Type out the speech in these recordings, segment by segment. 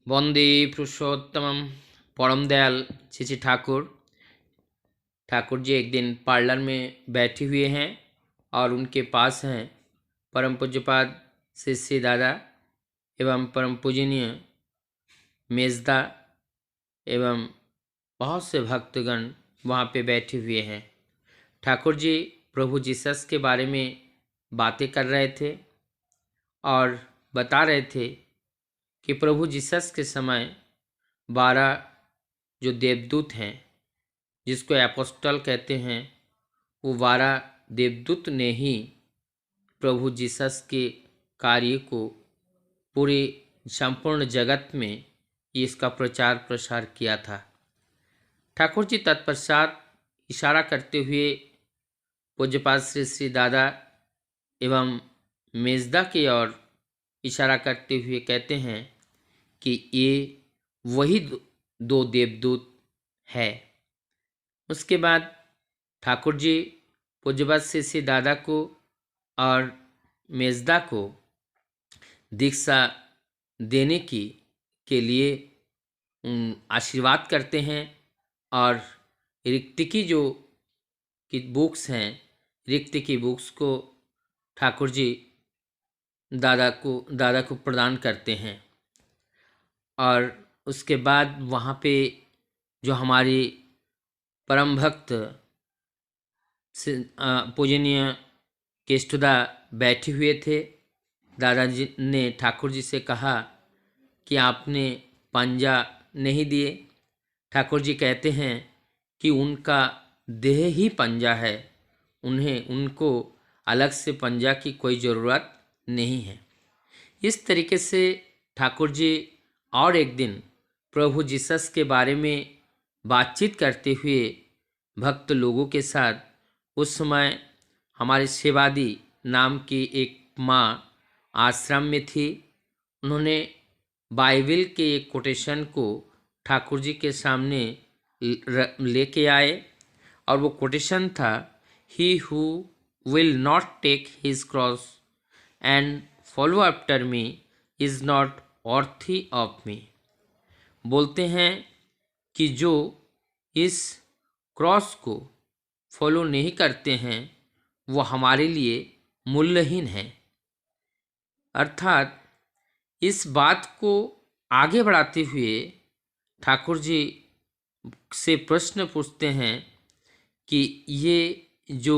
वंदे पुरुषोत्तमम। परम दयाल श्री श्री ठाकुर जी एक दिन पार्लर में बैठे हुए हैं और उनके पास हैं परम पूज्यपाद श्री श्री दादा एवं परम पूजनीय मेजदा एवं बहुत से भक्तगण वहाँ पे बैठे हुए हैं। ठाकुर जी प्रभु जीसस के बारे में बातें कर रहे थे और बता रहे थे कि प्रभु जीसस के समय 12 जो देवदूत हैं, जिसको एपोस्टल कहते हैं, वो 12 देवदूत ने ही प्रभु जीसस के कार्य को पूरे संपूर्ण जगत में इसका प्रचार प्रसार किया था। ठाकुर जी तत्पश्चात इशारा करते हुए पूज्यपाद श्री श्री दादा एवं मेजदा की ओर इशारा करते हुए कहते हैं कि ये वही दो देवदूत है। उसके बाद ठाकुर जी पूज्यपाद श्री श्री दादा को और मेजदा को दीक्षा देने के लिए आशीर्वाद करते हैं और ऋक्तिकी जो की बुक्स हैं, ऋक्तिकी बुक्स को ठाकुर जी दादा को प्रदान करते हैं। और उसके बाद वहाँ पे जो हमारे परम भक्त पूजनीय केष्टुदा बैठे हुए थे, दादाजी ने ठाकुर जी से कहा कि आपने पंजा नहीं दिए। ठाकुर जी कहते हैं कि उनका देह ही पंजा है, उनको अलग से पंजा की कोई ज़रूरत नहीं है। इस तरीके से ठाकुर जी और एक दिन प्रभु जीसस के बारे में बातचीत करते हुए भक्त लोगों के साथ, उस समय हमारे सेवादी नाम की एक माँ आश्रम में थी। उन्होंने बाइबल के एक कोटेशन को ठाकुर जी के सामने लेके आए और वो कोटेशन था, he who will not take his cross and follow after me is not worthy of me. बोलते हैं कि जो इस क्रॉस को फॉलो नहीं करते हैं वो हमारे लिए मूल्यहीन है। अर्थात इस बात को आगे बढ़ाते हुए ठाकुर जी से प्रश्न पूछते हैं कि ये जो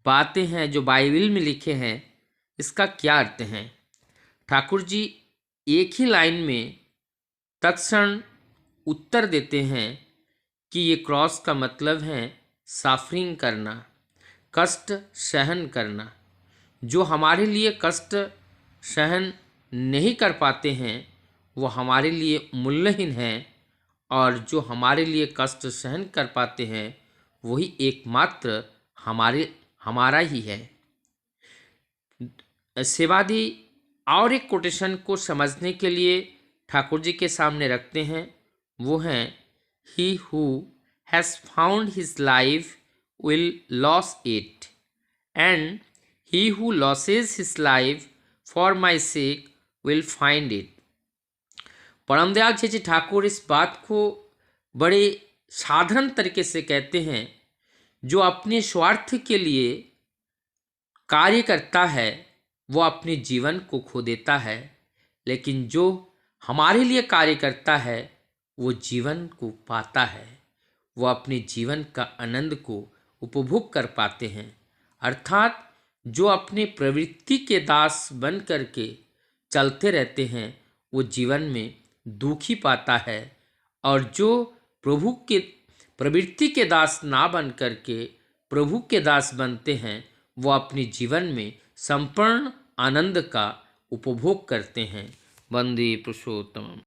बातें हैं जो बाइबल में लिखे हैं, इसका क्या अर्थ है। ठाकुर जी एक ही लाइन में तत्क्षण उत्तर देते हैं कि ये क्रॉस का मतलब है सफरिंग करना, कष्ट सहन करना। जो हमारे लिए कष्ट सहन नहीं कर पाते हैं वो हमारे लिए मूल्यहीन हैं, और जो हमारे लिए कष्ट सहन कर पाते हैं वही एकमात्र हमारा ही है। सेवादी और एक कोटेशन को समझने के लिए ठाकुर जी के सामने रखते हैं। वो हैं, he who has found his life will lose it and he who loses his life for my sake will find it. Param Dayal ji Thakur इस बात को बड़े साधारण तरीके से कहते हैं, जो अपने स्वार्थ के लिए कार्य करता है वो अपने जीवन को खो देता है, लेकिन जो हमारे लिए कार्य करता है वो जीवन को पाता है, वो अपने जीवन का आनंद को उपभोग कर पाते हैं। अर्थात जो अपने प्रवृत्ति के दास बन करके चलते रहते हैं वो जीवन में दुख ही पाता है, और जो प्रभु के प्रवृत्ति के दास ना बन करके प्रभु के दास बनते हैं वो अपने जीवन में संपूर्ण आनंद का उपभोग करते हैं। वंदे पुरुषोत्तम।